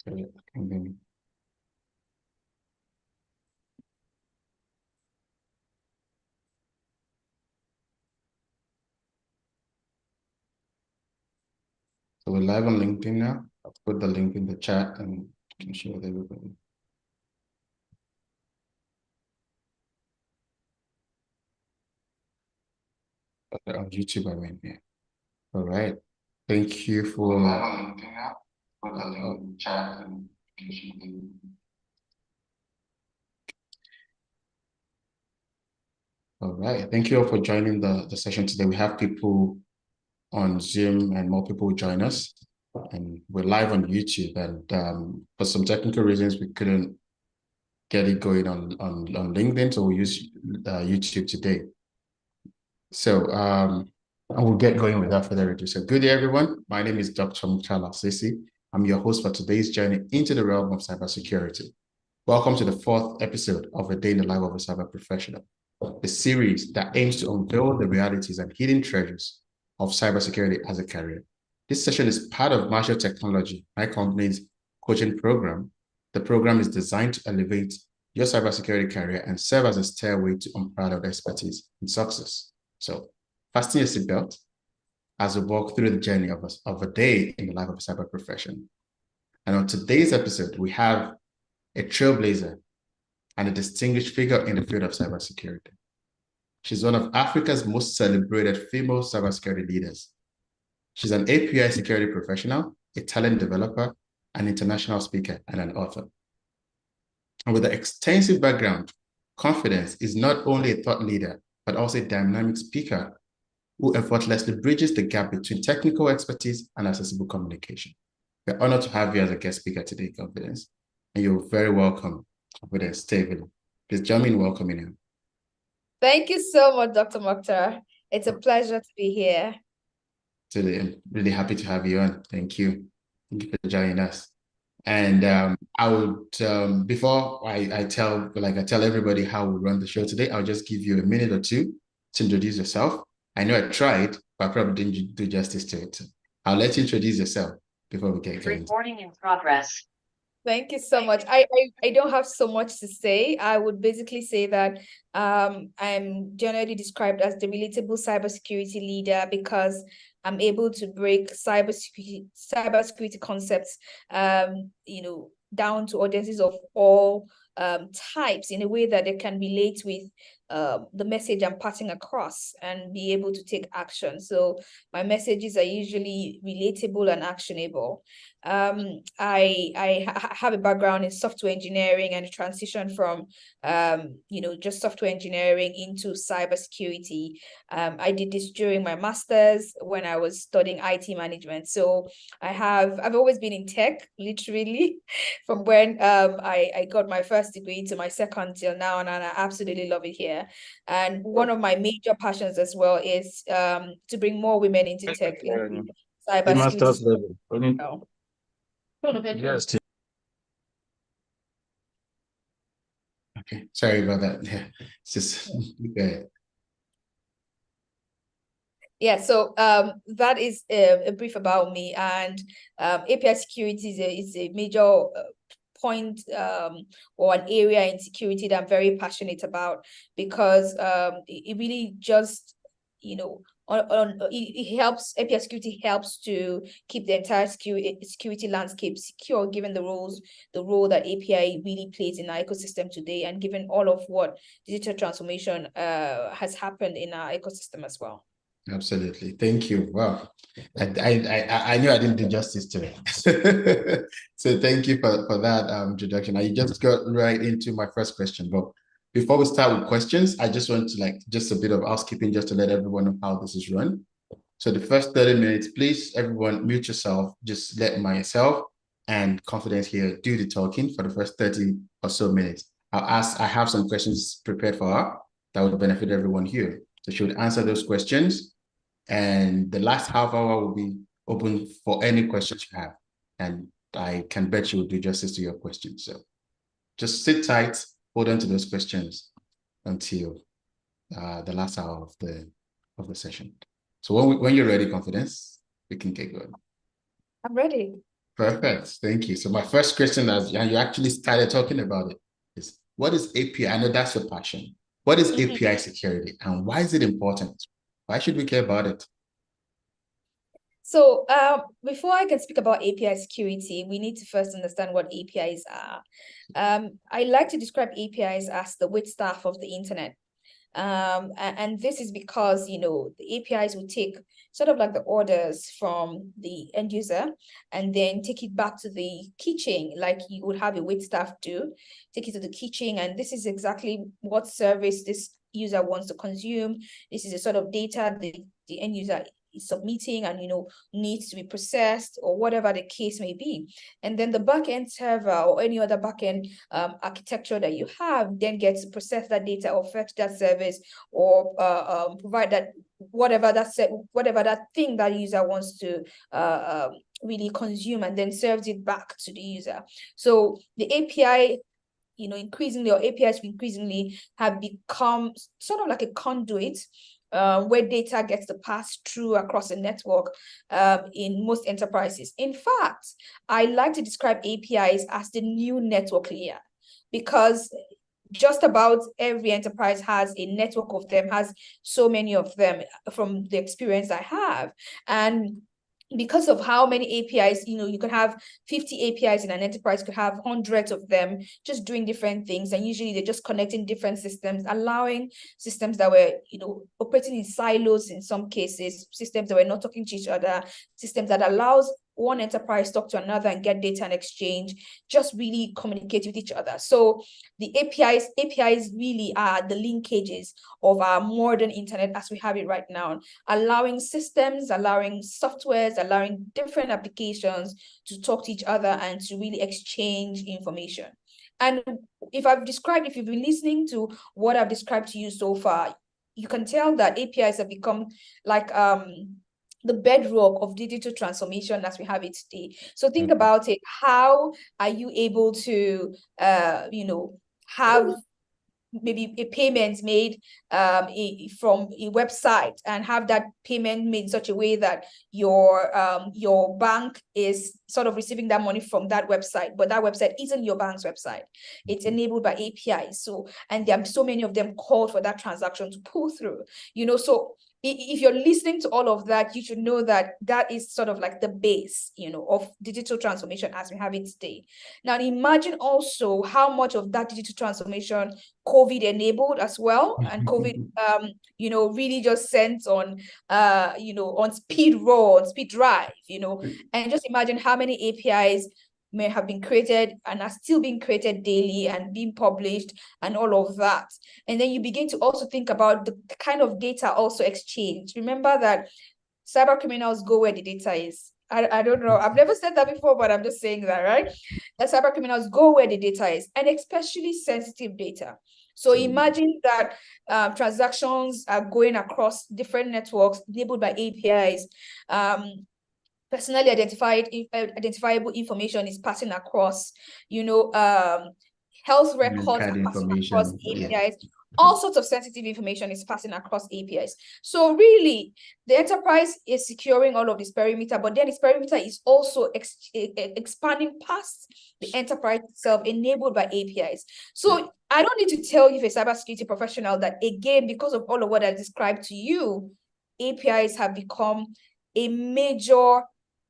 And then, so we're live on LinkedIn now. I'll put the link in the chat and can share with everybody. On YouTube, I mean, yeah. All right. Thank you for chat and all right. Thank you all for joining the session today. We have people on Zoom and more people will join us. And we're live on YouTube. And for some technical reasons, we couldn't get it going on LinkedIn. So we use YouTube today. So and we'll get going without further ado. So good day, everyone. My name is Dr. Mutala Sisi. I'm your host for today's journey into the realm of cybersecurity. Welcome to the 4th episode of A Day in the Life of a Cyber Professional, a series that aims to unveil the realities and hidden treasures of cybersecurity as a career. This session is part of Marshall Technology, my company's coaching program. The program is designed to elevate your cybersecurity career and serve as a stairway to unparalleled expertise and success. So, fasten your seatbelt as we walk through the journey of a day in the life of a cyber professional. And on today's episode, we have a trailblazer and a distinguished figure in the field of cybersecurity. She's one of Africa's most celebrated female cybersecurity leaders. She's an API security professional, a talent developer, an international speaker, and an author. And with an extensive background, Confidence is not only a thought leader, but also a dynamic speaker who effortlessly bridges the gap between technical expertise and accessible communication. We're honored to have you as a guest speaker today, Confidence. And you're very welcome, Confidence Staveley. Please join me in welcoming you. Thank you so much, Dr. Mokhtar. It's a pleasure to be here. Today, I'm really happy to have you on. Thank you. Thank you for joining us. And I would, before I tell everybody how we run the show today, I'll just give you a minute or two to introduce yourself. I know I tried, but I probably didn't do justice to it. I'll let you introduce yourself before we get going. Recording in progress. Thank you so much. I don't have so much to say. I would basically say that I'm generally described as the relatable cybersecurity leader because I'm able to break cybersecurity concepts, down to audiences of all types in a way that they can relate with the message I'm passing across and be able to take action. So my messages are usually relatable and actionable. I have a background in software engineering and a transition from just software engineering into cybersecurity. I did this during my master's when I was studying IT management. So I've always been in tech, literally, from when I got my first degree to my second till now, and I absolutely love it here. And one of my major passions as well is to bring more women into tech, into The master's cybersecurity. level. Yes. Okay, sorry about that. Yeah, it's just okay. Yeah, so that is a brief about me, and API security is a major point or an area in security that I'm very passionate about because it really just it helps. API security helps to keep the entire security landscape secure, given the role that API really plays in our ecosystem today, and given all of what digital transformation has happened in our ecosystem as well. Absolutely. Thank you. Wow. I knew I didn't do justice to it. So thank you for that introduction. I just got right into my first question. But before we start with questions, I just want to just a bit of housekeeping just to let everyone know how this is run. So the first 30 minutes, please, everyone mute yourself. Just let myself and Confidence here do the talking for the first 30 or so minutes. I have some questions prepared for her that would benefit everyone here. So she would answer those questions. And the last half hour will be open for any questions you have. And I can bet you will do justice to your questions. So just sit tight, hold on to those questions until the last hour of the session. So when you're ready, Confidence, we can get going. I'm ready. Perfect. Thank you. So my first question, as you actually started talking about it, is what is API? I know that's your passion. What is API security and why is it important? Why should we care about it? So before I can speak about API security, we need to first understand what APIs are. I like to describe APIs as the wait staff of the internet. And this is because, you know, the APIs will take sort of like the orders from the end user and then take it back to the keychain, like you would have a wait staff do, take it to the keychain. And this is exactly what service this user wants to consume. This is a sort of data the end user is submitting and, you know, needs to be processed or whatever the case may be. And then the backend server or any other backend architecture that you have then gets to process that data or fetch that service or provide that whatever that thing that user wants to really consume and then serves it back to the user. So the API, you know, increasingly, or APIs increasingly have become sort of like a conduit where data gets to pass through across a network in most enterprises. In fact, I like to describe APIs as the new network layer because just about every enterprise has a network of them, has so many of them from the experience I have. And because of how many APIs, you know, you could have 50 APIs in an enterprise, could have hundreds of them just doing different things. And usually they're just connecting different systems, allowing systems that were, you know, operating in silos in some cases, systems that were not talking to each other, systems that allows one enterprise talk to another and get data and exchange, just really communicate with each other. So the APIs really are the linkages of our modern internet as we have it right now, allowing systems, allowing softwares, allowing different applications to talk to each other and to really exchange information. And if you've been listening to what I've described to you so far, you can tell that APIs have become like the bedrock of digital transformation as we have it today. So think about it. How are you able to, you know, have maybe a payment made from a website and have that payment made in such a way that your bank is sort of receiving that money from that website, but that website isn't your bank's website. It's enabled by APIs. So, and there are so many of them called for that transaction to pull through, you know, so if you're listening to all of that, you should know that that is sort of like the base, you know, of digital transformation as we have it today. Now, imagine also how much of that digital transformation COVID enabled as well, and COVID, you know, really just sent on, you know, on speed raw, on speed drive, you know, and just imagine how many APIs may have been created and are still being created daily and being published and all of that. And then you begin to also think about the kind of data also exchanged. Remember that cyber criminals go where the data is. I don't know. I've never said that before, but I'm just saying that, right? That cyber criminals go where the data is, and especially sensitive data. So imagine that transactions are going across different networks enabled by APIs. Personally identifiable information is passing across, you know, health records are passing across APIs. All sorts of sensitive information is passing across APIs. So really, the enterprise is securing all of this perimeter, but then this perimeter is also expanding past the enterprise itself, enabled by APIs. So I don't need to tell you, if a cybersecurity professional, that again, because of all of what I described to you, APIs have become a major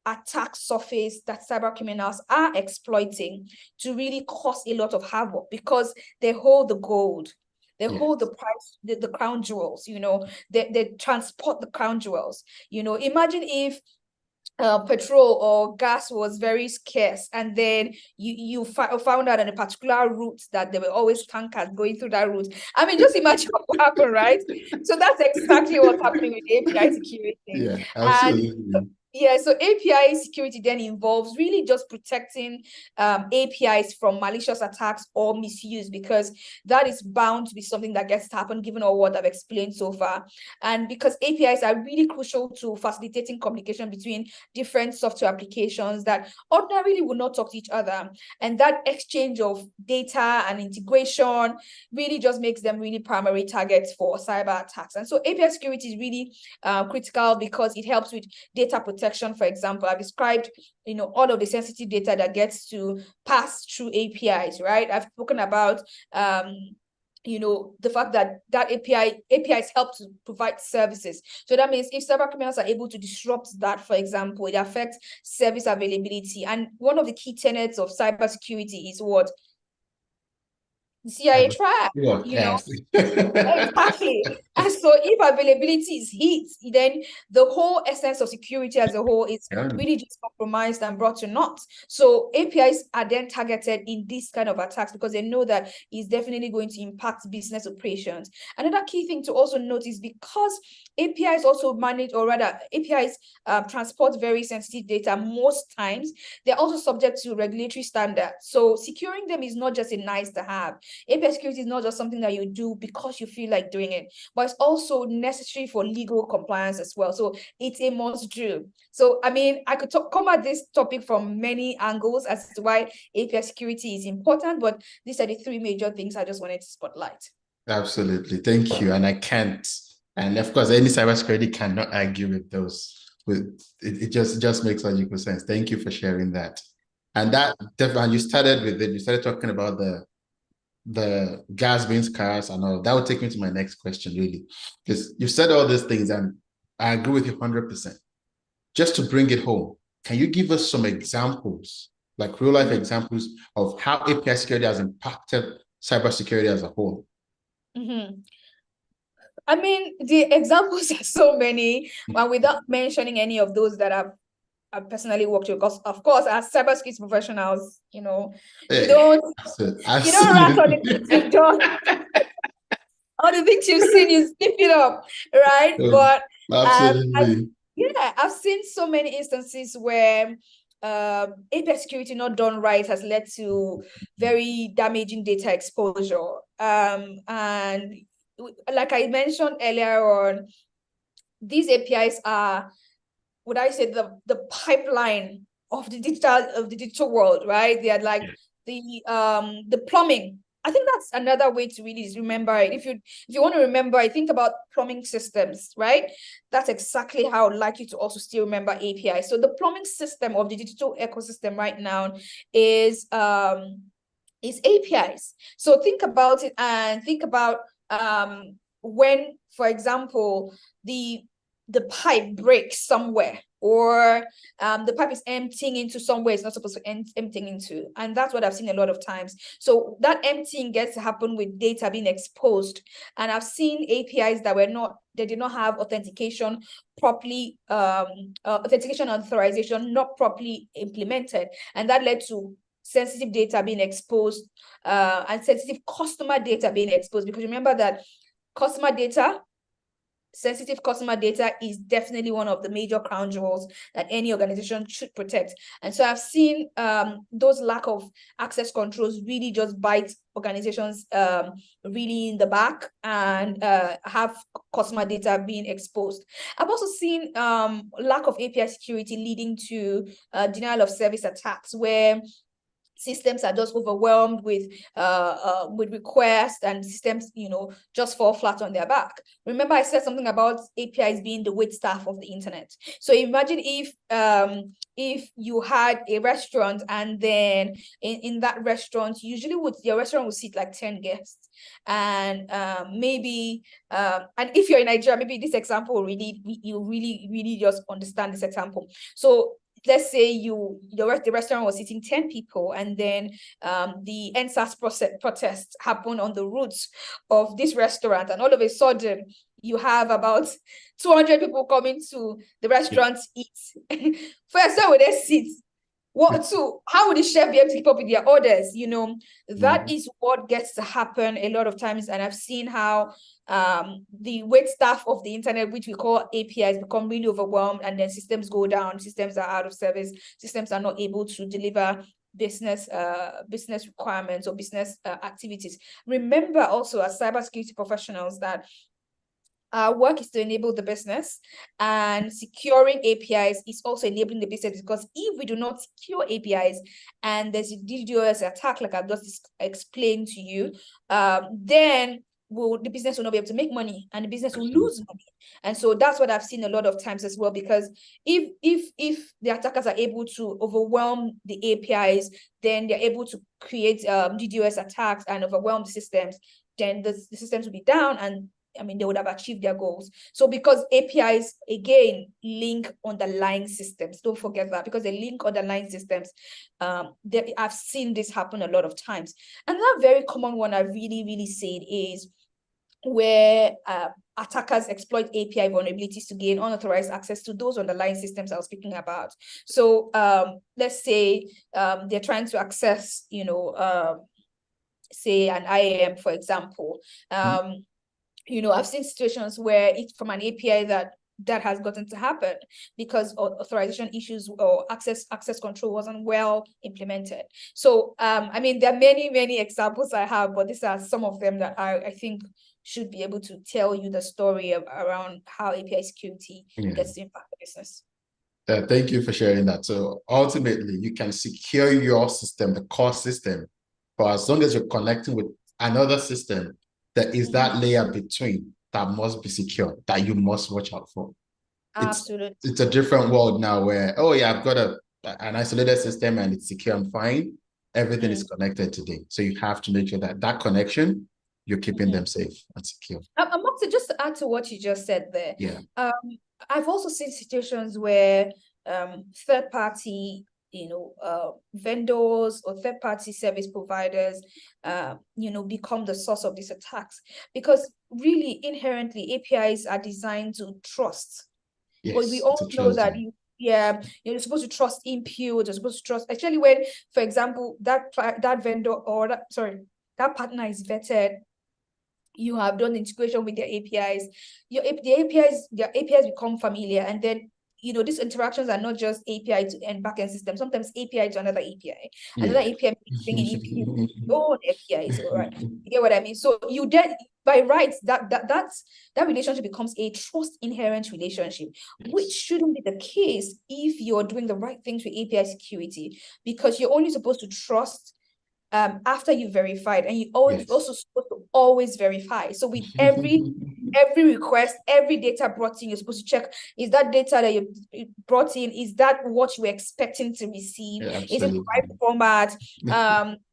attack surface that cyber criminals are exploiting to really cause a lot of havoc, because they hold the gold. They hold the price, the crown jewels, you know, they transport the crown jewels. You know, imagine if petrol or gas was very scarce, and then you found out on a particular route that there were always tankers going through that route. I mean, just imagine what would happen, right? So that's exactly what's happening with API security. Yeah, absolutely. And yeah, so API security then involves really just protecting APIs from malicious attacks or misuse, because that is bound to be something that gets to happen given all what I've explained so far. And because APIs are really crucial to facilitating communication between different software applications that ordinarily would not talk to each other. And that exchange of data and integration really just makes them really primary targets for cyber attacks. And so API security is really critical because it helps with data protection protection, for example, I've described, all of the sensitive data that gets to pass through APIs, right? I've spoken about, the fact that APIs help to provide services. So that means if cyber criminals are able to disrupt that, for example, it affects service availability. And one of the key tenets of cybersecurity is what? The CIA track, Exactly. And so if availability is hit, then the whole essence of security as a whole is really just compromised and brought to naught. So APIs are then targeted in this kind of attacks because they know that it's definitely going to impact business operations. Another key thing to also note is because APIs also manage, or rather APIs transport very sensitive data most times, they're also subject to regulatory standards. So securing them is not just a nice to have. API security is not just something that you do because you feel like doing it, but it's also necessary for legal compliance as well. So it's a must do. So, I mean, I could come at this topic from many angles as to why API security is important, but these are the three major things I just wanted to spotlight. Absolutely. Thank you. And I can't, and of course, any cybersecurity cannot argue with those. It just makes logical sense. Thank you for sharing that. And that definitely, you started with it. You started talking about the gas being scarce and all. That would take me to my next question, really, because you said all these things, and I agree with you 100%. Just to bring it home, can you give us some examples, like real life examples of how API security has impacted cybersecurity as a whole? I mean, the examples are so many, and without mentioning any of those that I've personally worked with, because of course, as cybersecurity professionals, you don't write on the things you've done. All the things you've seen, you skip it up, right? But absolutely. I've seen so many instances where API security not done right has led to very damaging data exposure. And like I mentioned earlier on, these APIs are, would I say, the pipeline of the digital world, right? They are like the plumbing. I think that's another way to really remember it. If you want to remember, I think about plumbing systems, right? That's exactly how I'd like you to also still remember API. So the plumbing system of the digital ecosystem right now is APIs. So think about it, and think about when, for example, the pipe breaks somewhere, or the pipe is emptying into somewhere it's not supposed to emptying into. And that's what I've seen a lot of times. So that emptying gets to happen with data being exposed. And I've seen APIs that they did not have authentication properly, authentication authorization not properly implemented. And that led to sensitive data being exposed, and sensitive customer data being exposed. Because remember that sensitive customer data is definitely one of the major crown jewels that any organization should protect. And so I've seen those lack of access controls really just bite organizations really in the back, and have customer data being exposed. I've also seen lack of API security leading to denial of service attacks, where systems are just overwhelmed with requests, and systems, just fall flat on their back. Remember, I said something about APIs being the wait staff of the internet. So imagine if you had a restaurant, and then in that restaurant, usually your restaurant would seat like 10 guests. And maybe and if you're in Nigeria, maybe this example you really just understand this example. So let's say the restaurant was seating 10 people, and then the NSAS protest happened on the routes of this restaurant, and all of a sudden you have about 200 people coming to the restaurant to eat. First, how would they sit? How would the chef be able to keep up with their orders? That is what gets to happen a lot of times. And I've seen how the wait staff of the internet, which we call APIs, become really overwhelmed, and then systems go down, systems are out of service, systems are not able to deliver business requirements or business activities. Remember also, as cybersecurity professionals, that our work is to enable the business, and securing APIs is also enabling the business, because if we do not secure APIs and there's a DDoS attack, like I've just explained to you, then the business will not be able to make money, and the business will lose money. And so that's what I've seen a lot of times as well, because if the attackers are able to overwhelm the APIs, then they're able to create DDoS attacks and overwhelm the systems, then the systems will be down, and I mean, they would have achieved their goals. So because APIs, again, link underlying systems. Don't forget that, because they link underlying systems. I've seen this happen a lot of times. And that very common one I really, really said is where attackers exploit API vulnerabilities to gain unauthorized access to those underlying systems I was speaking about. So let's say they're trying to access, say an IAM, for example. I've seen situations where it's from an API that has gotten to happen because authorization issues or access control wasn't well implemented. So I mean, there are many examples I have, but these are some of them that I think should be able to tell you the story around how API security gets to impact the business. Thank you for sharing that. So ultimately, you can secure your system, the core system, for as long as you're connecting with another system, there is that layer between that must be secure, that you must watch out for. Absolutely. It's a different world now where, oh yeah, I've got an isolated system and it's secure and fine. Everything is connected today. So you have to make sure that connection, you're keeping them safe and secure. Amongst just to add to what you just said there, I've also seen situations where third-party vendors or third-party service providers, become the source of these attacks, because really inherently APIs are designed to trust. Yes, but we all know that you're supposed to trust input, you're supposed to trust, actually when, for example, that vendor or that partner is vetted, you have done integration with their APIs, their APIs become familiar, and then these interactions are not just API to end backend system. Sometimes API to another API, another API bringing in your own APIs. All right, you get what I mean? So you then, by rights, that relationship becomes a trust inherent relationship, which shouldn't be the case if you're doing the right things with API security, because you're only supposed to trust after you verified, and you also supposed to always verify. So with every request, every data brought in, you're supposed to check, is that data that you brought in, is that what you were expecting to receive? Is it the right format?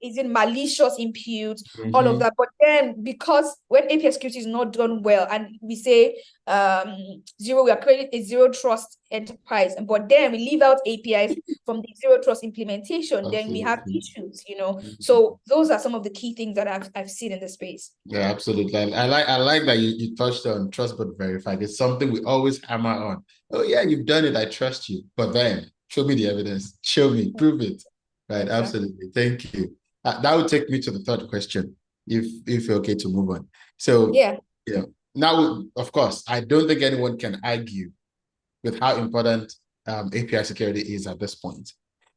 Is it malicious input? All of that. But then, because when API security is not done well, and we say we are creating a zero trust enterprise, but then we leave out APIs from the zero trust implementation, then we have issues, So those are some of the key things that I've seen in the space. Yeah, absolutely. I like that you touched on trust but verified. It's something we always hammer on. Oh yeah, you've done it, I trust you. But then show me the evidence. Show me, prove it. Right, absolutely. Thank you. That would take me to the third question, if you're okay to move on. So now, of course, I don't think anyone can argue with how important API security is at this point.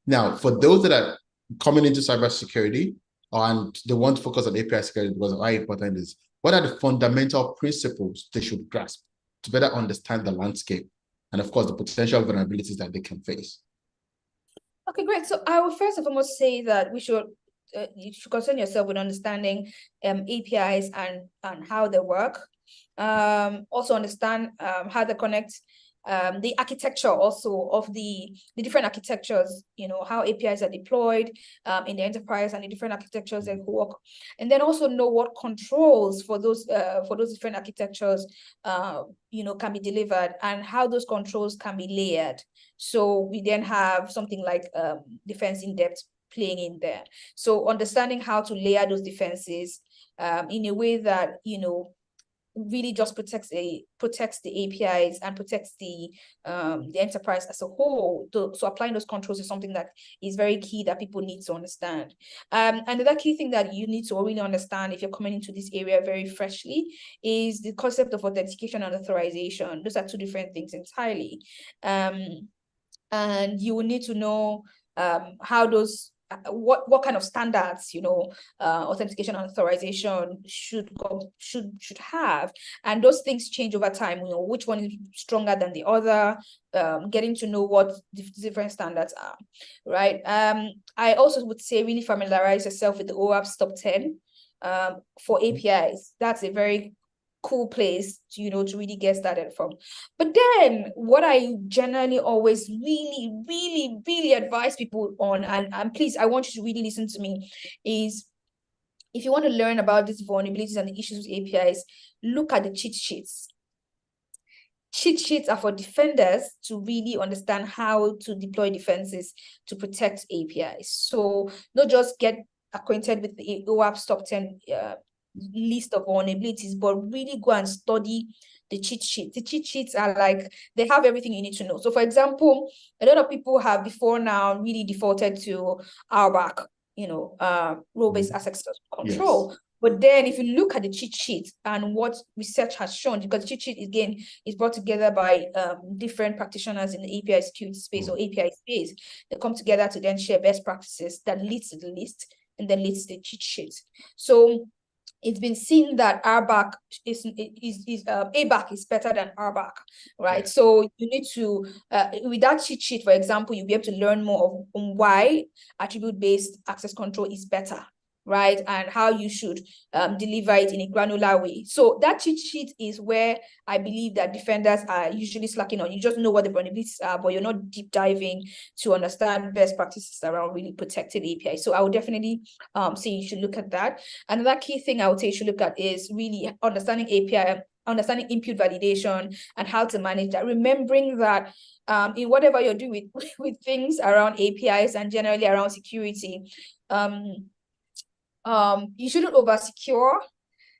Now, for those that are coming into cybersecurity and they want to focus on API security because of how important it is, what are the fundamental principles they should grasp to better understand the landscape and, of course, the potential vulnerabilities that they can face? Okay, great. So I will first and foremost say that you should concern yourself with understanding APIs and how they work. Also understand how they connect, the architecture also of the different architectures, how APIs are deployed in the enterprise and the different architectures that work, and then also know what controls for those different architectures can be delivered, and how those controls can be layered. So we then have something like defense in depth playing in there. So understanding how to layer those defenses in a way that really just protects the APIs and protects the enterprise as a whole. So applying those controls is something that is very key that people need to understand. Another key thing that you need to really understand if you're coming into this area very freshly is the concept of authentication and authorization. Those are two different things entirely. And you will need to know how those what kind of standards authentication and authorization should have, and those things change over time. Which one is stronger than the other, getting to know what the different standards are, right? I also would say really familiarize yourself with the OWASP top 10. for APIs. That's a very cool place to, to really get started from. But then what I generally always really advise people on, and please, I want you to really listen to me, is if you want to learn about these vulnerabilities and the issues with APIs, look at the cheat sheets. Cheat sheets are for defenders to really understand how to deploy defenses to protect APIs. So not just get acquainted with the OWASP top 10 list of vulnerabilities, but really go and study the cheat sheets. The cheat sheets are like, they have everything you need to know. So for example, a lot of people have before now really defaulted to RBAC, role-based access control. Yes. But then if you look at the cheat sheet and what research has shown, because the cheat sheet again is brought together by different practitioners in the API security space or API space, they come together to then share best practices that leads to the list and then leads to the cheat sheet. So it's been seen that ABAC is better than RBAC, right? Yeah. So you need to, with that cheat sheet, for example, you'll be able to learn more on why attribute-based access control is better, right? And how you should deliver it in a granular way. So that cheat sheet is where I believe that defenders are usually slacking on. You just know what the vulnerabilities are, but you're not deep diving to understand best practices around really protected API. So I would definitely say you should look at that. Another key thing I would say you should look at is really understanding API, understanding input validation and how to manage that. Remembering that in whatever you're doing with things around APIs and generally around security, you shouldn't over-secure,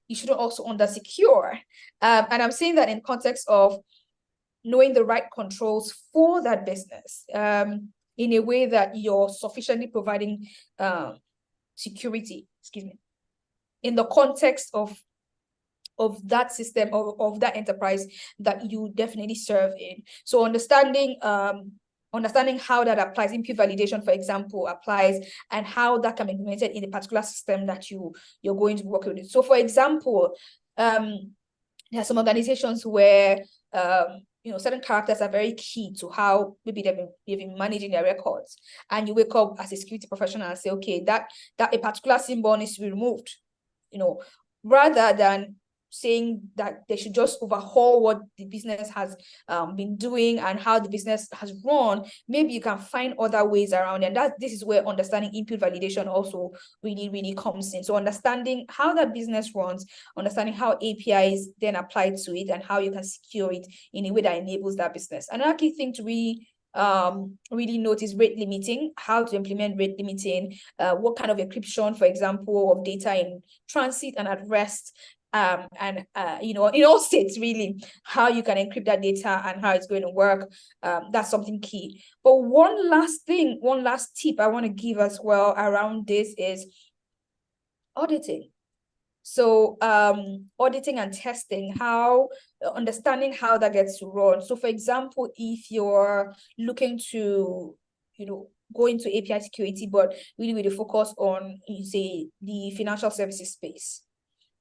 you shouldn't also under-secure. And I'm saying that in context of knowing the right controls for that business in a way that you're sufficiently providing security, in the context of that system, of that enterprise that you definitely serve in. So understanding how that applies, input validation, for example, applies, and how that can be implemented in a particular system that you're going to work with. So, for example, there are some organizations where certain characters are very key to how maybe they've been managing their records, and you wake up as a security professional and say, okay, that a particular symbol needs to be removed, rather than saying that they should just overhaul what the business has been doing and how the business has run. Maybe you can find other ways around, and this is where understanding input validation also really comes in. So understanding how that business runs, understanding how APIs then apply to it, and how you can secure it in a way that enables that business. Another key thing to really notice rate limiting, how to implement rate limiting, what kind of encryption, for example, of data in transit and at rest, and in all states, really, how you can encrypt that data and how it's going to work. That's something key. But one last tip I want to give as well around this is auditing. So auditing and testing, understanding how that gets to run. So for example, if you're looking to go into API security, but really with a focus on, say, the financial services space,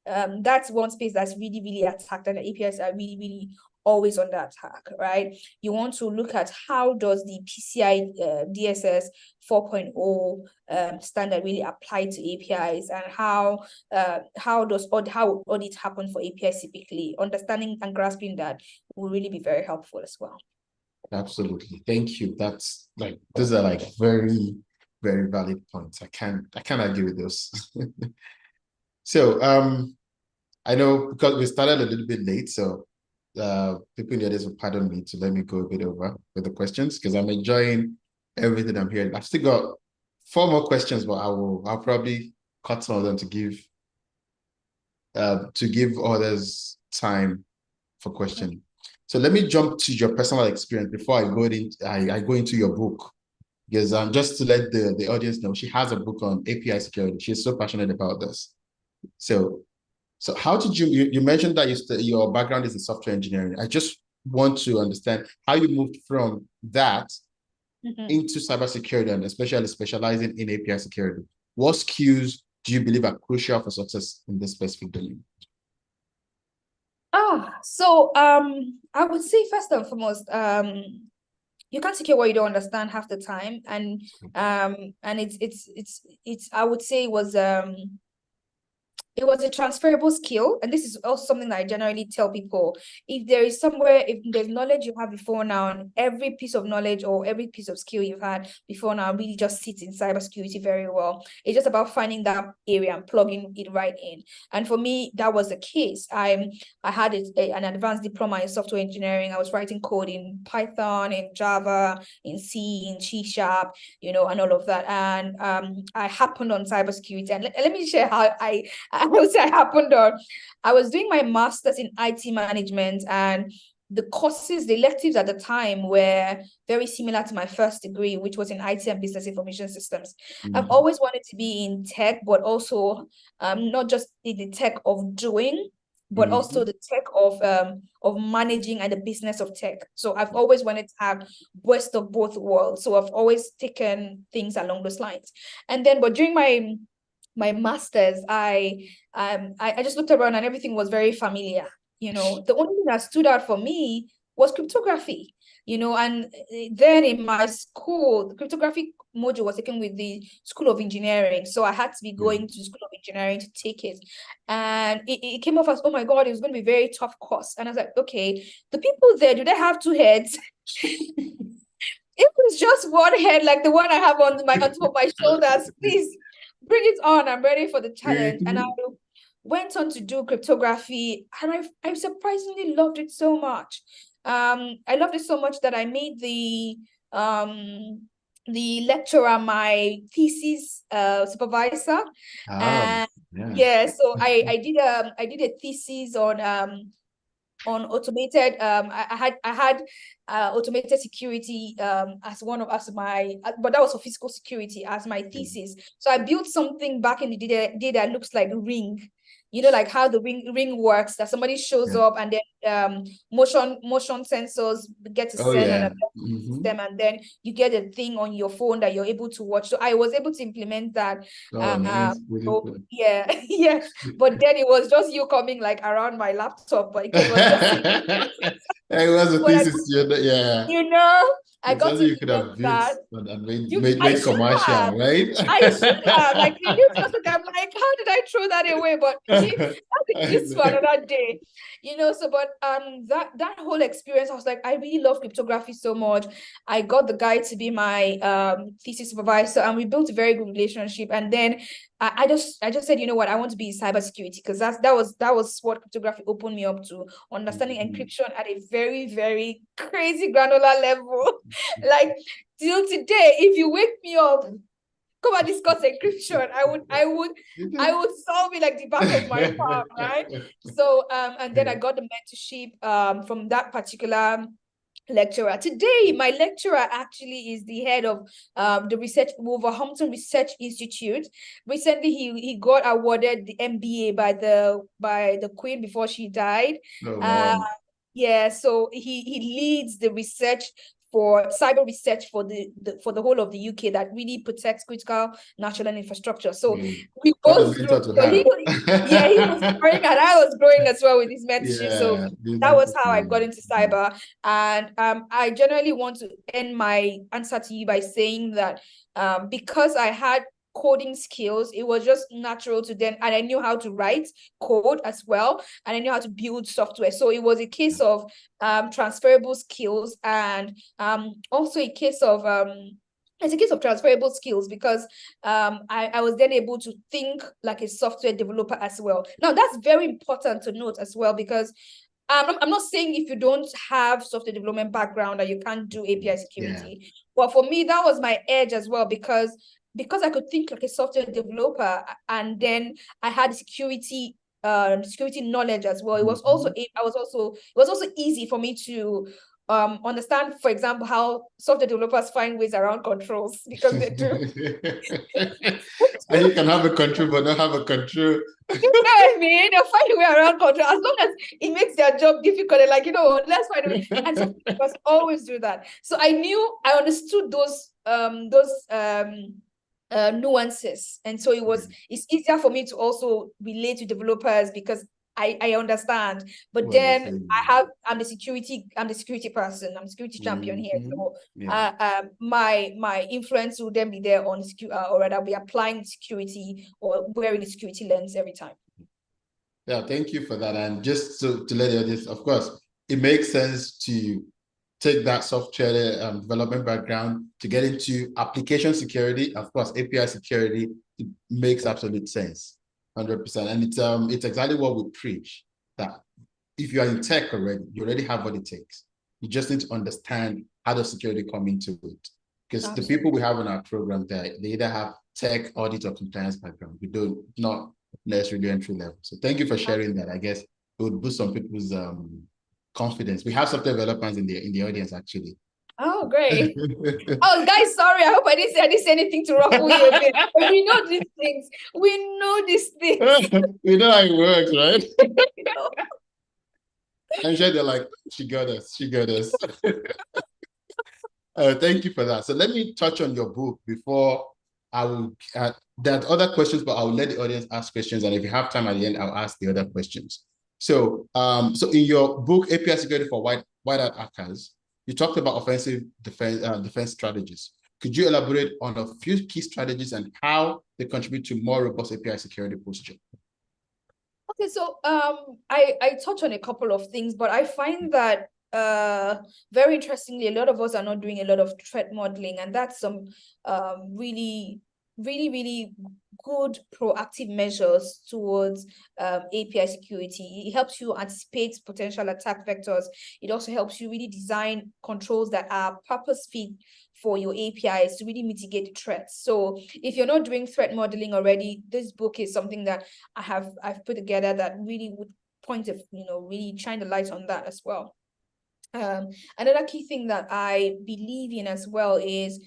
that's one space that's really attacked, and the APIs are really always under attack, right? You want to look at how does the PCI DSS 4.0 standard really apply to APIs, and how audit happen for APIs typically. Understanding and grasping that will really be very helpful as well. Absolutely, thank you. That's those are very valid points. I can't argue with those. So I know because we started a little bit late, so people in the audience will pardon me to let me go a bit over with the questions, because I'm enjoying everything I'm hearing. I've still got 4 more questions, but I'll probably cut some of them to give others time for questioning. So let me jump to your personal experience before I go into your book, because just to let the audience know, she has a book on API security. She's so passionate about this. So how did you mentioned that your background is in software engineering. I just want to understand how you moved from that into cybersecurity, and especially specializing in API security. What skills do you believe are crucial for success in this specific domain? So I would say first and foremost, you can't secure what you don't understand half the time, and it's I would say it was it was a transferable skill. And this is also something that I generally tell people. If there is somewhere, if there's knowledge you have before now, and every piece of knowledge or every piece of skill you've had before now really just sits in cybersecurity very well. It's just about finding that area and plugging it right in. And for me, that was the case. I had an advanced diploma in software engineering. I was writing code in Python, in Java, in C, in C Sharp, and all of that. And I happened on cybersecurity. And let me share how I would say I happened on. I was doing my master's in IT management, and the courses, the electives at the time were very similar to my first degree, which was in IT and business information systems. I've always wanted to be in tech, but also not just in the tech of doing, but also the tech of managing and the business of tech. So I've always wanted to have best of both worlds. So I've always taken things along those lines. And then, but during my master's, I just looked around and everything was very familiar. The only thing that stood out for me was cryptography. And then in my school, the cryptography module was taken with the School of Engineering. So I had to be going to the School of Engineering to take it. And it came off as, oh my God, it was going to be a very tough course. And I was like, okay, the people there, do they have two heads? It was just one head, like the one I have on top of my shoulders. Please bring it on. I'm ready for the challenge. And I went on to do cryptography, and I surprisingly loved it so much. I loved it so much that I made the lecturer my thesis supervisor. And so I did a thesis on automated I had automated security as my but that was for physical security as my thesis. So I built something back in the day that looks like Ring, like how the ring works, that somebody shows up and then motion sensors get to send and them, and then you get a thing on your phone that you're able to watch. So I was able to implement that. Nice. Yeah. But then it was just you coming like around my laptop, but it was just it was a thesis, I got to you could have that. And made commercial, have. Right? I should have. Like, I'm like, how did I throw that away? But that's just for another day. So but that whole experience, I was like, I really love cryptography so much. I got the guy to be my thesis supervisor, and we built a very good relationship. And then I just said, you know what, I want to be in cybersecurity, because that was what cryptography opened me up to, understanding encryption at a very, very crazy granular level. Like till today, if you wake me up, come and discuss encryption, I would solve it like the back of my palm, right? So and then I got the mentorship from that particular lecturer. Today, my lecturer actually is the head of the research, Wolverhampton Research Institute. Recently, he got awarded the MBA by the Queen before she died. So he leads the research for cyber research for the whole of the UK that really protects critical national infrastructure. So we both grew. He was growing and I was growing as well with his mentorship. So that was how I got into cyber. And I generally want to end my answer to you by saying that because I had coding skills, it was just natural to then, and I knew how to write code as well, and I knew how to build software. So it was a case of transferable skills, and also a case of it's a case of transferable skills, because I was then able to think like a software developer as well. Now that's very important to note as well, because I'm not saying if you don't have software development background that you can't do API security, but for me that was my edge as well, because I could think like a software developer, and then I had security knowledge as well. It was also easy for me to understand, for example, how software developers find ways around controls, because they do. And you can have a control but not have a control. You know what I mean? They'll find a way around control as long as it makes their job difficult. They're like, let's find a way. And so developers always do that. So I understood those nuances, and so it's easier for me to also relate to developers, because I understand. But then I'm the security person, I'm a security champion here. So my influence will then be there on or rather be applying security or wearing the security lens every time. Yeah, thank you for that. And just to let you know this, of course, it makes sense to take that software development background to get into application security. Of course, API security, it makes absolute sense, 100%. And it's exactly what we preach, that if you are in tech already, you already have what it takes. You just need to understand how does security come into it. Because the people we have in our program, they either have tech, audit, or compliance background. We don't, not necessarily entry level. So thank you for sharing that. I guess it would boost some people's confidence. We have software developers in the audience actually. Oh, great. Oh, guys, sorry. I hope I didn't say anything to ruffle you a bit. But we know these things. We know these things. We know how it works, right? I'm sure they're like, she got us. She got us. Thank you for that. So let me touch on your book before I will. There are other questions, but I'll let the audience ask questions, and if you have time at the end, I'll ask the other questions. So, so in your book, API Security for White Hat Hackers, you talked about offensive defense strategies. Could you elaborate on a few key strategies and how they contribute to more robust API security posture? Okay, so I touch on a couple of things, but I find that very interestingly, a lot of us are not doing a lot of threat modeling, and that's some really good proactive measures towards API security. It helps you anticipate potential attack vectors. It also helps you really design controls that are purpose-fit for your APIs to really mitigate threats. So if you're not doing threat modeling already, this book is something that I've put together that really would point of, really shine the light on that as well. Another key thing that I believe in as well is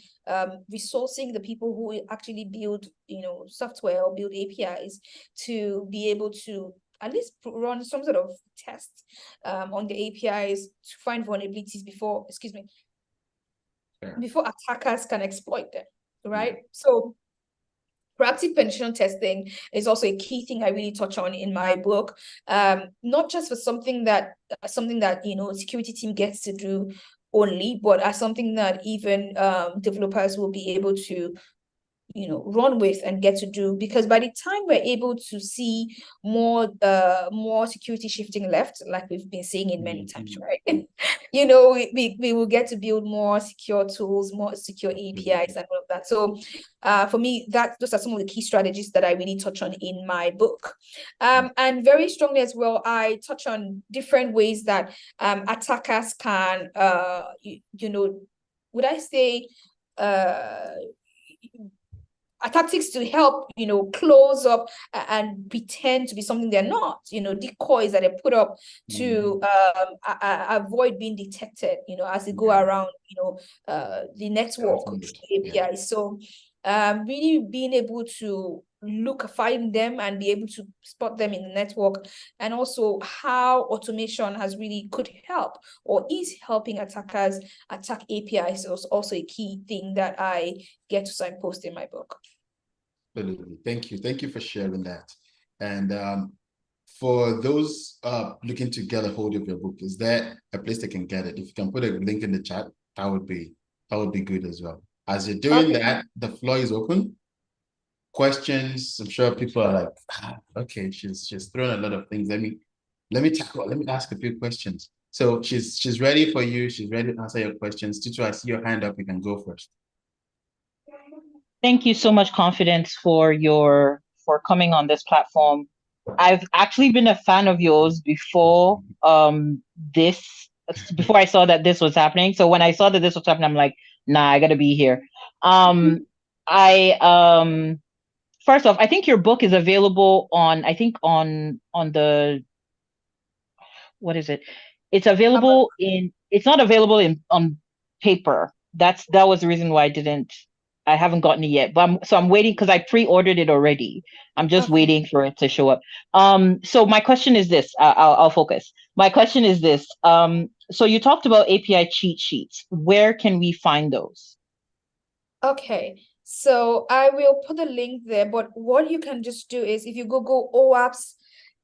resourcing the people who actually build, software or build APIs to be able to at least run some sort of test on the APIs to find vulnerabilities before attackers can exploit them, right? So proactive penetration testing is also a key thing I really touch on in my book, not just for something that security team gets to do only, but as something that even developers will be able to run with and get to do, because by the time we're able to see more security shifting left, like we've been seeing in many times, right? We will get to build more secure tools, more secure APIs and all of that. So for me, those are some of the key strategies that I really touch on in my book. And very strongly as well, I touch on different ways that attackers can would I say tactics to help, close up and pretend to be something they're not, decoys that are put up to avoid being detected, as they go around, the network API. So really being able to find them and be able to spot them in the network, and also how automation could help or is helping attackers attack APIs is also a key thing that I get to signpost in my book. Absolutely. Thank you for sharing that. And for those looking to get a hold of your book, is there a place they can get it? If you can put a link in the chat, that would be good as well. As you're doing that, the floor is open. Questions. I'm sure people are like, okay, she's thrown a lot of things. Let me ask a few questions. So she's ready for you. She's ready to answer your questions. Tutu, I see your hand up. You can go first. Thank you so much, Confidence, for coming on this platform. I've actually been a fan of yours before before I saw that this was happening. So when I saw that this was happening, I'm like, nah, I gotta be here. First off, I think your book is available on the, what is it? It's available it's not available on paper. That was the reason why I haven't gotten it yet, but I'm waiting because I pre-ordered it already. I'm just waiting for it to show up. So my question is this. I'll focus. My question is this. So you talked about API cheat sheets. Where can we find those? Okay, so I will put a link there. But what you can just do is, if you Google OWASP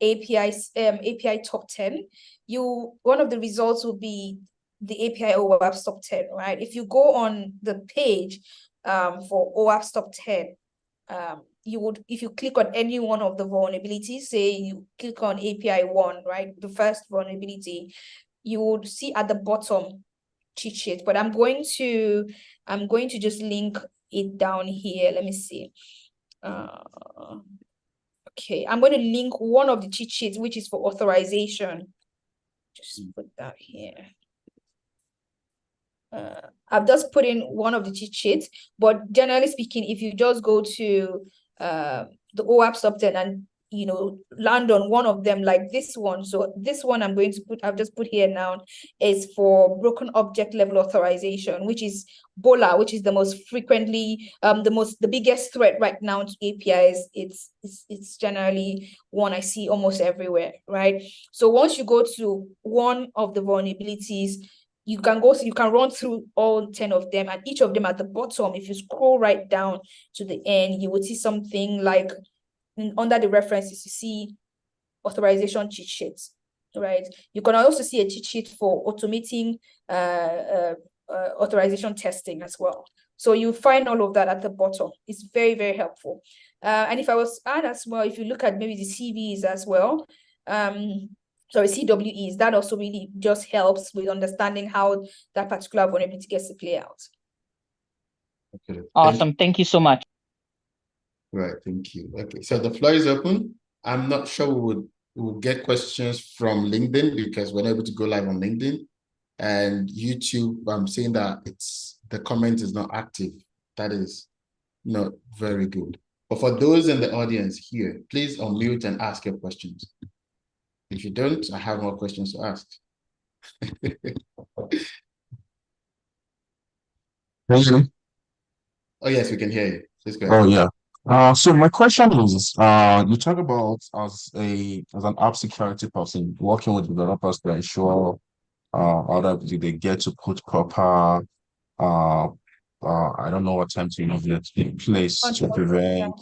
API top 10, one of the results will be the API OWASP top 10, right? If you go on the page for OWASP top 10, if you click on any one of the vulnerabilities, say you click on API 1, right, the first vulnerability, you would see at the bottom cheat sheet. But I'm going to just link it down here. Let me see. Okay, I'm going to link one of the cheat sheets, which is for authorization. Just put that here. I've just put in one of the cheat sheets, but generally speaking, if you just go to the OAuth subset and land on one of them, like this one. So this one I've just put here now, is for broken object level authorization, which is BOLA, which is the most frequently the biggest threat right now to APIs. It's generally one I see almost everywhere, right? So once you go to one of the vulnerabilities, you can run through all 10 of them, and each of them at the bottom, if you scroll right down to the end, you will see something like under the references, you see authorization cheat sheets, right? You can also see a cheat sheet for automating authorization testing as well. So you find all of that at the bottom. It's very, very helpful. And if I was to add as well, if you look at maybe the CVs as well, sorry, CWEs, that also really just helps with understanding how that particular vulnerability gets to play out. Okay. Awesome. Thank you so much. Right, thank you. Okay, so the floor is open. I'm not sure we would get questions from LinkedIn because we're not able to go live on LinkedIn. And YouTube, I'm saying that the comment is not active. That is not very good. But for those in the audience here, please unmute and ask your questions. If you don't, I have more questions to ask. Oh, yes, we can hear you. Please go ahead. Oh, yeah. So my question is, you talk about as an app security person working with developers to ensure they get to put proper I don't know what term to use it in place to prevent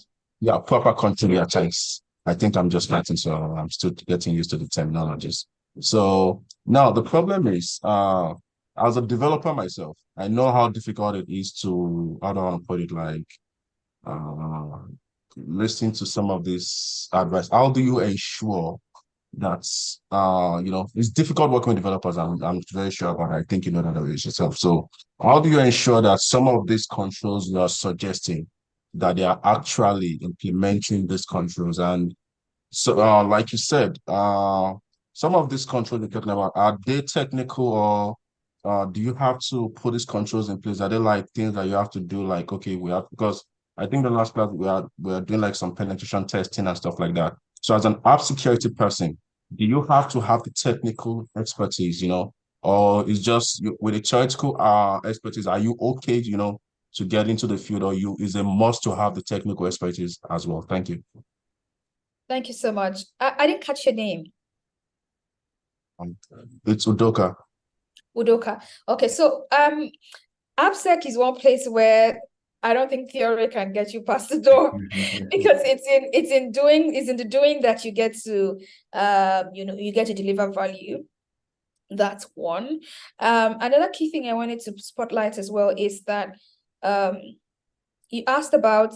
proper control attacks. I think I'm just getting I'm still getting used to the terminologies. So now the problem is as a developer myself, I know how difficult it is to, I don't want to put it like listening to some of this advice. How do you ensure that it's difficult working with developers? I'm very sure about it. I think you know that about yourself. So how do you ensure that some of these controls you are suggesting that they are actually implementing these controls? And so like you said, some of these controls you're talking about, are they technical, or do you have to put these controls in place? Are they like things that you have to do, like, okay, because I think the last class we are doing like some penetration testing and stuff like that. So as an app security person, do you have to have the technical expertise, or is just with the theoretical expertise, are you okay, to get into the field, or is a must to have the technical expertise as well? Thank you. Thank you so much. I didn't catch your name. It's Udoka. Udoka. Okay, so AppSec is one place where I don't think theory can get you past the door because it's in the doing that you get to you get to deliver value. That's one. Another key thing I wanted to spotlight as well is that you asked about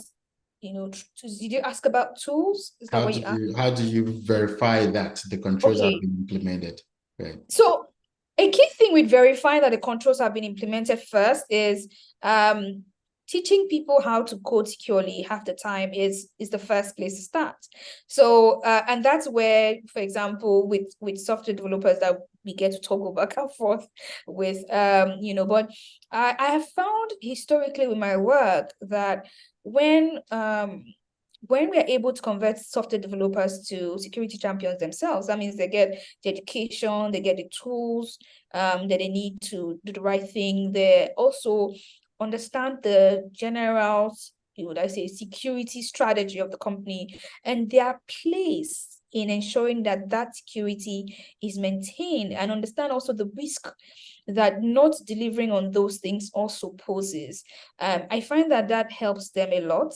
did you ask about tools? Is that what you asked? How do you verify that the controls have been implemented? Right. So a key thing with verifying that the controls have been implemented first is teaching people how to code securely half the time is the first place to start. So and that's where, for example, with software developers that we get to toggle back and forth with, but I have found historically with my work that when we are able to convert software developers to security champions themselves, that means they get the education, they get the tools that they need to do the right thing. They also understand the general, security strategy of the company and their place in ensuring that security is maintained, and understand also the risk that not delivering on those things also poses. I find that helps them a lot.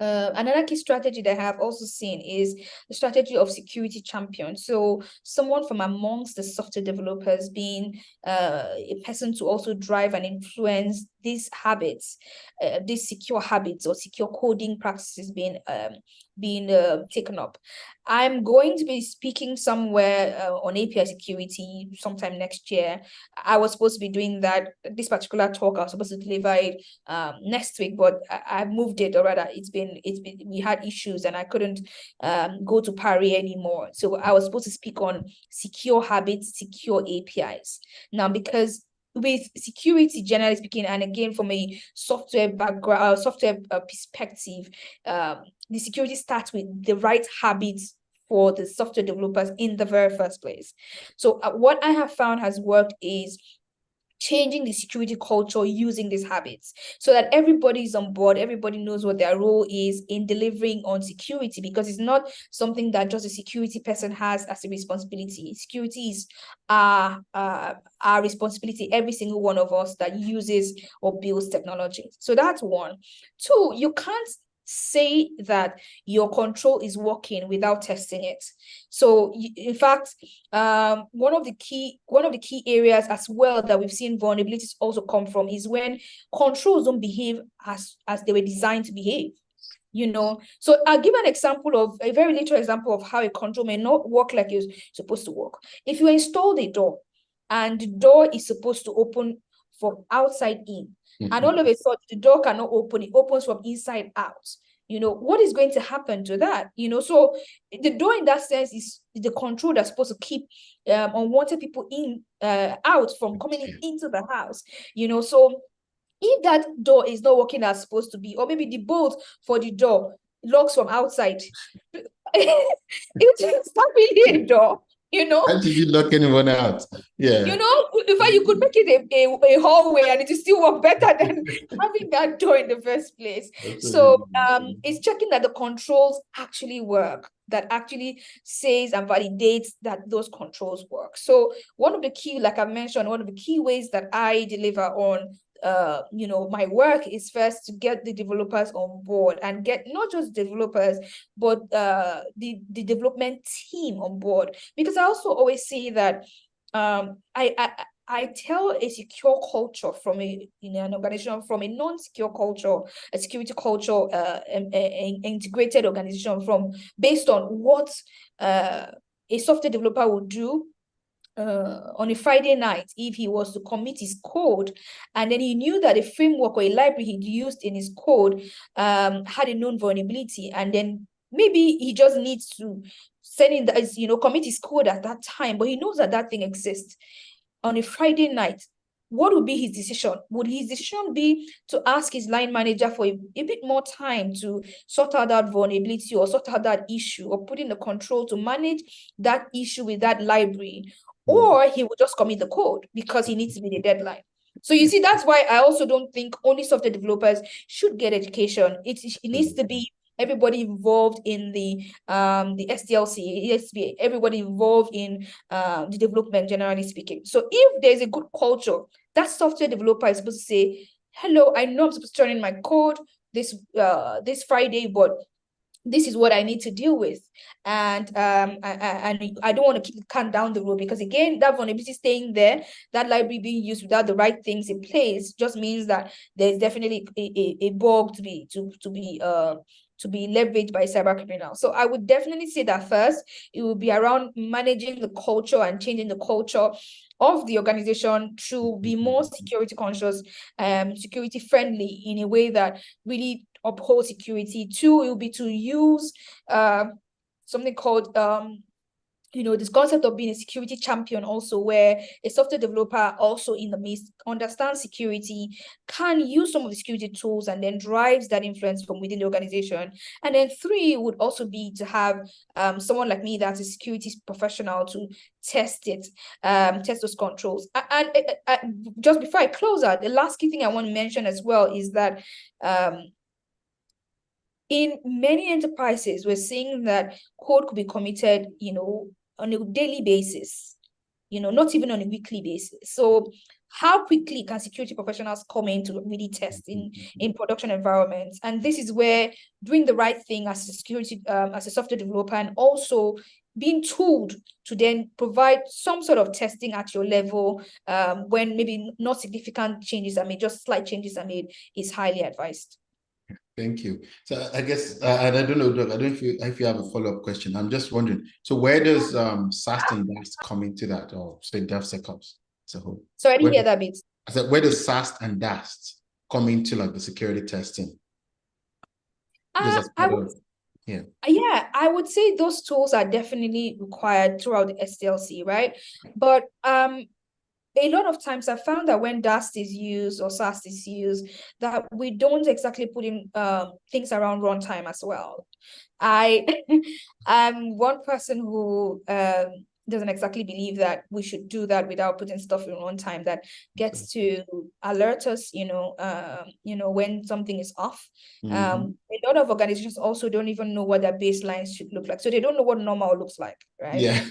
Another key strategy that I have also seen is the strategy of security champion. So someone from amongst the software developers being a person to also drive and influence these habits, these secure habits or secure coding practices being taken up. I'm going to be speaking somewhere on API security sometime next year. I was supposed to be doing this particular talk. I was supposed to deliver it next week, but I moved it, or rather, we had issues and I couldn't go to Paris anymore. So I was supposed to speak on secure habits, secure APIs. Now, because with security, generally speaking, and again from a software background, perspective, the security starts with the right habits for the software developers in the very first place. So what I have found has worked is changing the security culture using these habits so that everybody's on board, everybody knows what their role is in delivering on security, because it's not something that just a security person has as a responsibility. Security is our responsibility, every single one of us that uses or builds technology. So that's one. Two, you can't say that your control is working without testing it. So in fact, one of the key areas as well that we've seen vulnerabilities also come from is when controls don't behave as they were designed to behave. So I'll give an example of a very little example of how a control may not work like it's supposed to work. If you install the door and the door is supposed to open from outside in, and all of a sudden the door cannot open, it opens from inside out. What is going to happen to that? So the door in that sense is the control that's supposed to keep unwanted people out from coming into the house. So if that door is not working as supposed to be, or maybe the bolt for the door locks from outside, it's not really a door. How did you lock anyone out? Yeah. In fact, you could make it a hallway and it will still work better than having that door in the first place. So it's checking that the controls actually work, that actually says and validates that those controls work. So one of the key, like I mentioned, one of the key ways that I deliver on my work is first to get the developers on board, and get not just developers, but the development team on board. Because I also always say that I tell a secure culture from an organization from a non-secure culture, a security culture, an integrated organization based on what a software developer would do on a Friday night if he was to commit his code, and then he knew that a framework or a library he'd used in his code had a known vulnerability, and then maybe he just needs to commit his code at that time, but he knows that that thing exists on a Friday night. What would be his decision? Would his decision be to ask his line manager for a bit more time to sort out that vulnerability or sort out that issue, or put in the control to manage that issue with that library? Or he would just commit the code because he needs to meet the deadline. So you see, that's why I also don't think only software developers should get education. It needs to be everybody involved in the SDLC, it has to be everybody involved in the development, generally speaking. So if there's a good culture, that software developer is supposed to say, hello, I know I'm supposed to turn in my code this Friday, but this is what I need to deal with. And I don't want to kick the can down the road, because again, that vulnerability staying there, that library being used without the right things in place, just means that there's definitely a bug to be leveraged by cyber criminals. So I would definitely say that first, it will be around managing the culture and changing the culture of the organization to be more security conscious, security friendly in a way that really uphold security. Two, it will be to use something called this concept of being a security champion also, where a software developer also in the midst understands security, can use some of the security tools, and then drives that influence from within the organization. And then three would also be to have someone like me that's a security professional to test it, test those controls. And just before I close out, the last key thing I want to mention as well is that in many enterprises, we're seeing that code could be committed, on a daily basis, not even on a weekly basis. So how quickly can security professionals come in to really test in production environments? And this is where doing the right thing as a security, as a software developer, and also being tooled to then provide some sort of testing at your level, when maybe not significant changes are made, just slight changes are made, is highly advised. Thank you. So I guess, and I don't know, Doug, I don't know if you have a follow-up question. I'm just wondering, so where does SAST and DAST come into that, or say DevSecOps as a whole? So I didn't hear that bit. I said, where does SAST and DAST come into like the security testing? Yeah, I would say those tools are definitely required throughout the SDLC, right? But a lot of times I found that when DAST is used or SAST is used, that we don't exactly put in things around runtime as well. I'm one person who doesn't exactly believe that we should do that without putting stuff in runtime that gets to alert us, when something is off. A lot of organizations also don't even know what their baselines should look like. So they don't know what normal looks like, right? Yeah.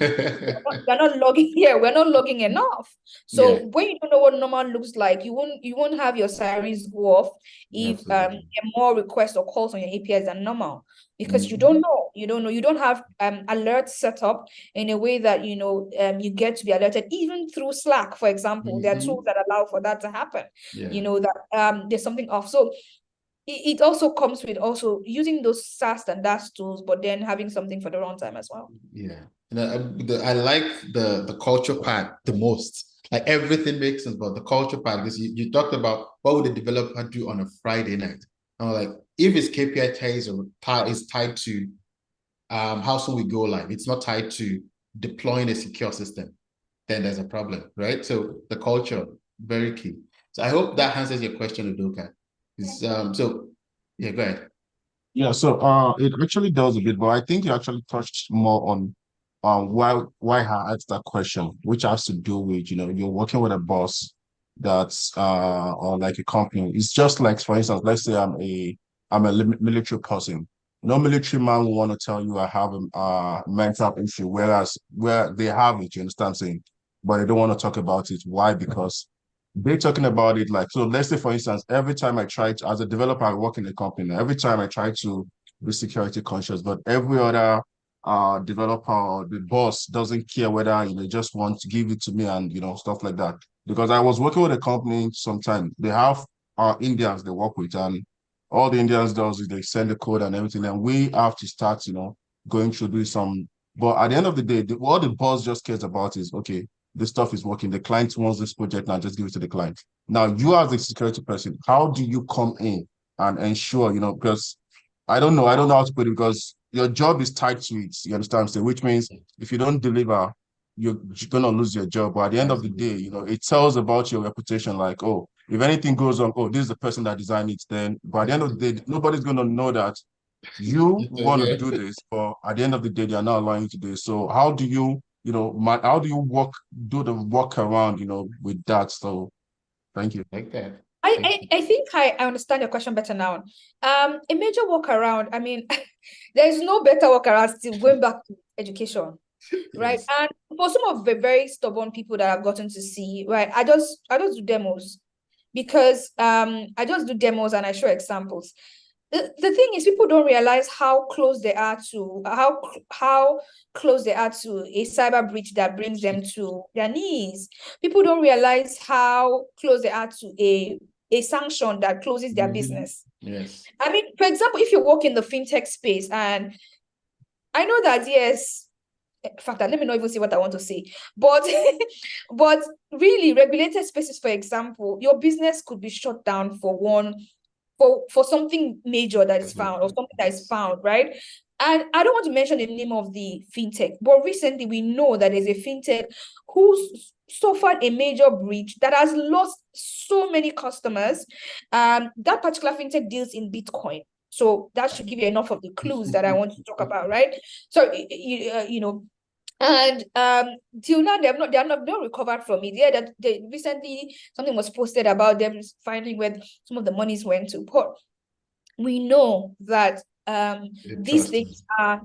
we're not logging here. We're not logging enough. So when you don't know what normal looks like, you won't have your sirens go off if there are more requests or calls on your APIs than normal, because you don't know. You don't have alerts set up in a way that you get to be alerted, even through Slack, for example. There are tools that allow for that to happen. That there's something off. So it also comes with also using those SAST and DAST tools, but then having something for the runtime as well. Yeah, I like the culture part the most. Like everything makes sense, but the culture part, because you talked about what would the developer do on a Friday night. I'm like, if his KPI ties is tied to how soon we go live, it's not tied to deploying a secure system, then there's a problem, right? So the culture, very key. So I hope that answers your question, Udoka. So yeah, go ahead. Yeah, so it actually does a bit, but I think you actually touched more on why I asked that question, which has to do with, you're working with a boss that's or like a company. It's just like, for instance, let's say I'm a military person. No military man will want to tell you I have a mental issue, whereas where they have it, you understand what I'm saying? But they don't want to talk about it. Why? Because they're talking about it like, so let's say, for instance, every time I try to, as a developer, I work in a company, every time I try to be security conscious, but every other developer or the boss doesn't care whether, just want to give it to me and, stuff like that. Because I was working with a company sometime, they have Indians they work with, and all the Indians does is they send the code and everything, and we have to start, going through doing some, but at the end of the day, what the boss just cares about is, okay, this stuff is working. The client wants this project now, just give it to the client. Now, you as a security person, how do you come in and ensure, because I don't know how to put it, because your job is tied to it. You understand what I'm saying? Which means if you don't deliver, you're going to lose your job. But at the end of the day, it tells about your reputation. Like, oh, if anything goes wrong, oh, this is the person that designed it. Then, but at the end of the day, nobody's going to know that you want to do this, but at the end of the day, they are not allowing you to do it. So how do you, how do you do the work around, with that? So thank you. Like that. I think I understand your question better now. A major workaround, I mean, there's no better workaround still going back to education, right? Yes. And for some of the very stubborn people that I've gotten to see, right, I just do demos, because I just do demos and I show examples. The thing is, people don't realize how close they are to how close they are to a cyber breach that brings them to their knees. People don't realize how close they are to a sanction that closes their business. Yes. I mean, for example, if you work in the fintech space, and I know that, yes, in fact, let me not even see what I want to say, but but really, regulated spaces, for example, your business could be shut down for something major that is found, or something that is found, right? And I don't want to mention the name of the fintech, but recently we know that there's a fintech who suffered a major breach that has lost so many customers. That particular fintech deals in Bitcoin. So that should give you enough of the clues that I want to talk about, right? So, and till now they have not recovered from it. Yeah, that recently something was posted about them finding where some of the monies went to. But we know that these things are,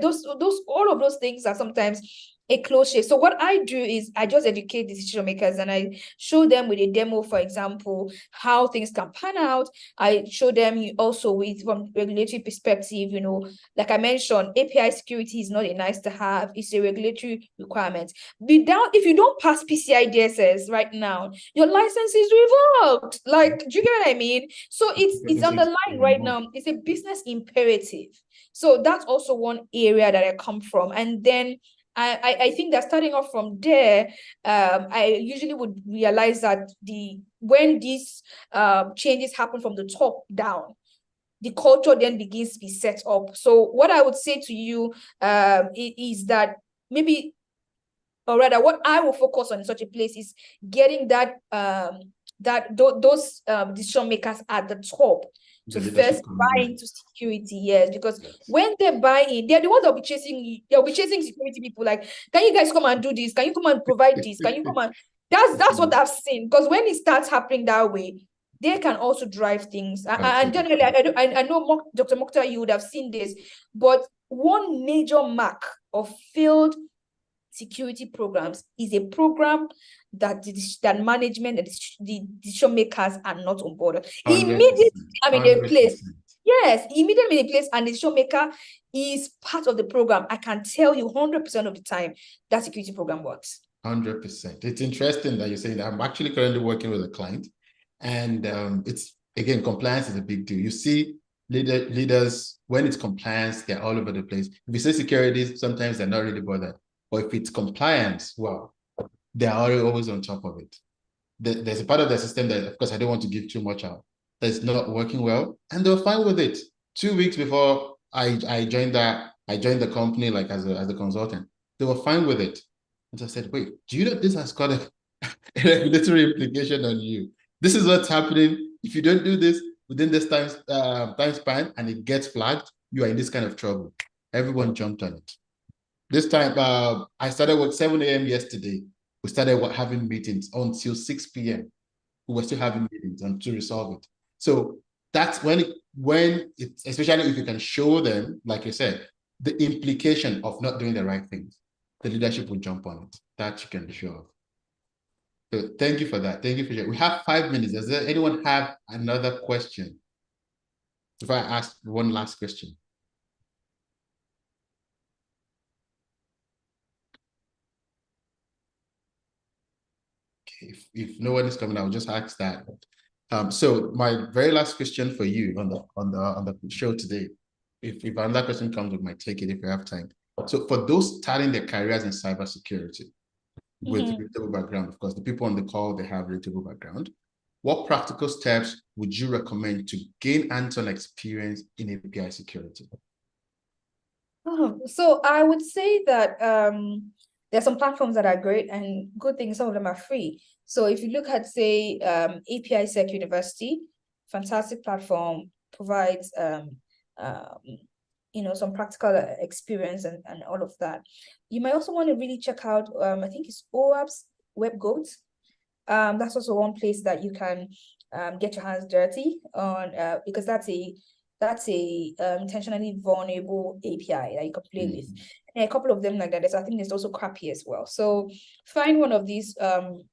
those all of those things are sometimes a close shave. So what I do is I just educate decision makers and I show them with a demo, for example, how things can pan out. I show them also with from regulatory perspective, like I mentioned, API security is not a nice to have, it's a regulatory requirement. If you don't pass PCI DSS right now, your license is revoked. Like, do you get what I mean? So it's on the line right now. It's a business imperative. So that's also one area that I come from. And then I think that starting off from there, I usually would realize that when these changes happen from the top down, the culture then begins to be set up. So what I would say to you is that maybe, or rather, what I will focus on in such a place is getting those decision makers at the top to first buy into security, yes, because when they buy in, they're the ones that'll be chasing security people. Like, can you guys come and do this? Can you come and provide this? Can you come and that's what I've seen. Because when it starts happening that way, they can also drive things. And generally, I know Dr. Mokhtar, you would have seen this, but one major mark of failed security programs is a program that management and the decision makers are not on board. Immediately, I'm in a place. Yes, immediately in a place, and the decision maker is part of the program. I can tell you 100% of the time that security program works. 100%. It's interesting that you're saying that. I'm actually currently working with a client, and it's, again, compliance is a big deal. You see leaders, when it's compliance, they're all over the place. If you say security, sometimes they're not really bothered. But if it's compliance, well, they're always on top of it. There's a part of the system that, of course, I don't want to give too much out, that's not working well, and they're fine with it. 2 weeks before I joined the company, like as a consultant, they were fine with it. And so I said, wait, do you know this has got a regulatory implication on you? This is what's happening. If you don't do this within this time span and it gets flagged, you are in this kind of trouble. Everyone jumped on it. This time, I started work 7 a.m. yesterday. We started having meetings until 6 p.m. We were still having meetings to resolve it. So that's when it's, especially if you can show them, like you said, the implication of not doing the right things, the leadership will jump on it. That you can be sure of. So thank you for that. Thank you for sharing. We have 5 minutes. Does anyone have another question? If I ask one last question. If no one is coming, I'll just ask that. So my very last question for you on the show today, if another question comes, we might take it if you have time. So for those starting their careers in cybersecurity with relatable background, of course, the people on the call, they have relatable background. What practical steps would you recommend to gain hands-on experience in API security? So I would say that there's some platforms that are great and good things. Some of them are free. So if you look at, say, API Sec University, fantastic platform, provides some practical experience and all of that. You might also want to really check out, I think it's OAP's WebGoat. That's also one place that you can get your hands dirty on, because that's a intentionally vulnerable API that you can play with. And a couple of them like that. I think there's also Crappy as well. So find one of these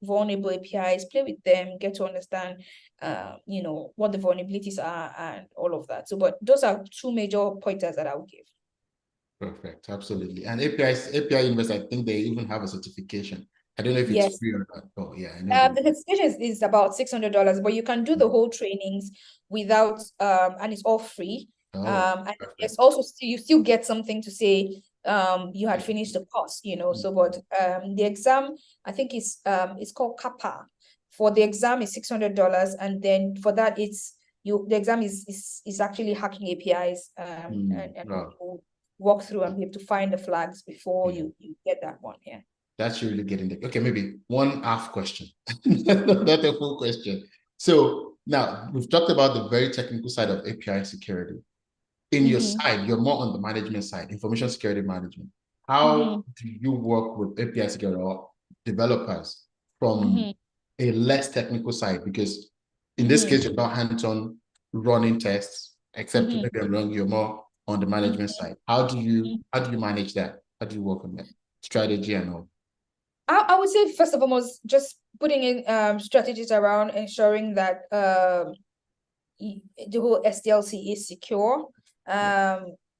vulnerable APIs, play with them, get to understand what the vulnerabilities are and all of that. So, but those are two major pointers that I would give. Perfect, absolutely. And API Invest, I think they even have a certification. I don't know if it's free or not. Oh, yeah. I know the certification is about $600, but you can do the whole trainings without, and it's all free. And it's also you still get something to say you had finished the course, So, but the exam, I think it's called CAPA. For the exam is $600, and then for that the exam is actually hacking APIs and walk through and be able to find the flags before you get that one. Yeah. That's really getting there. Okay, maybe one half question, not a full question. So now we've talked about the very technical side of API security. In your side, you're more on the management side, information security management. How do you work with API security or developers from a less technical side? Because in this case, you're not hands-on running tests, except maybe I'm wrong, you're more on the management side. How do you manage that? How do you work on that? strategy and all? I would say first of all, just putting in strategies around ensuring that the whole SDLC is secure.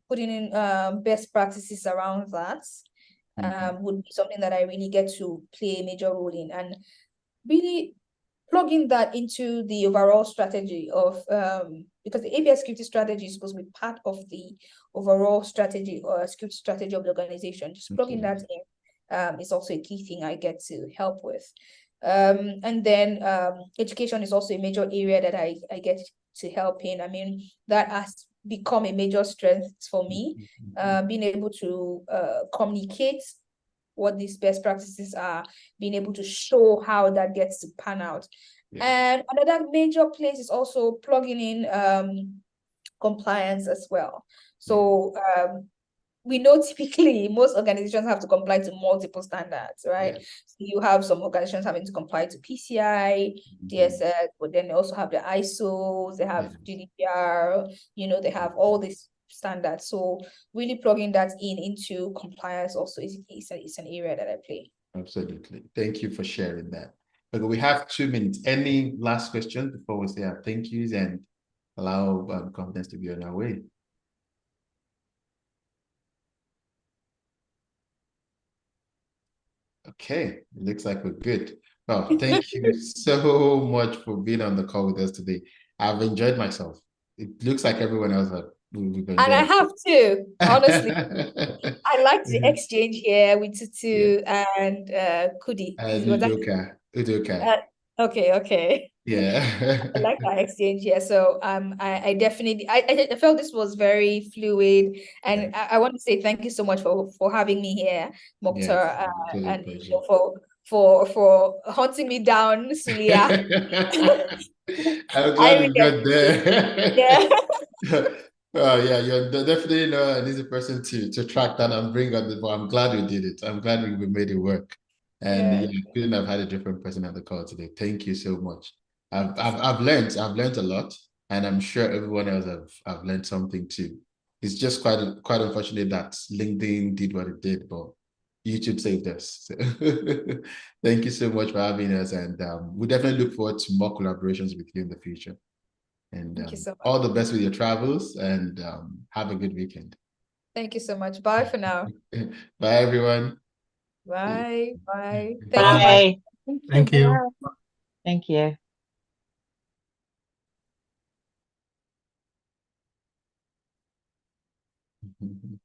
Putting in best practices around that would be something that I really get to play a major role in, and really plugging that into the overall strategy of because the API security strategy is supposed to be part of the overall strategy or security strategy of the organization. Just plugging that in is also a key thing I get to help with. And then education is also a major area that I get to help in. I mean, that has become a major strength for me, being able to communicate what these best practices are, being able to show how that gets to pan out. And another major place is also plugging in compliance as well. So we know typically most organizations have to comply to multiple standards, right? So you have some organizations having to comply to PCI, DSS, but then they also have the ISOs, they have GDPR, they have all these standards. So really plugging that into compliance also is an area that I play. Absolutely. Thank you for sharing that. Okay, we have 2 minutes. Any last questions before we say our thank yous and allow confidence to be on our way? Okay, it looks like we're good. Well, thank you so much for being on the call with us today. I've enjoyed myself. It looks like everyone else we've enjoyed. And I have to, honestly. I like the exchange here with Tutu and Kudi. Udoka. Okay. Yeah. I like that exchange here. So I definitely I felt this was very fluid, and I want to say thank you so much for having me here, Mokhtar, and for hunting me down, Sulia. I'm glad we got there. Yeah. Oh yeah, you're definitely an easy person to track down and bring on the but I'm glad we did it. I'm glad we made it work. And couldn't have had a different person at the call today. Thank you so much. I've learned a lot, and I'm sure everyone else have learned something too. It's just quite unfortunate that LinkedIn did what it did, but YouTube saved us. So thank you so much for having us, and we definitely look forward to more collaborations with you in the future. And thank you so much. all the best with your travels, and have a good weekend. Thank you so much. Bye for now. Bye, everyone. Bye. Bye. Thank you. Thank you. Mhm.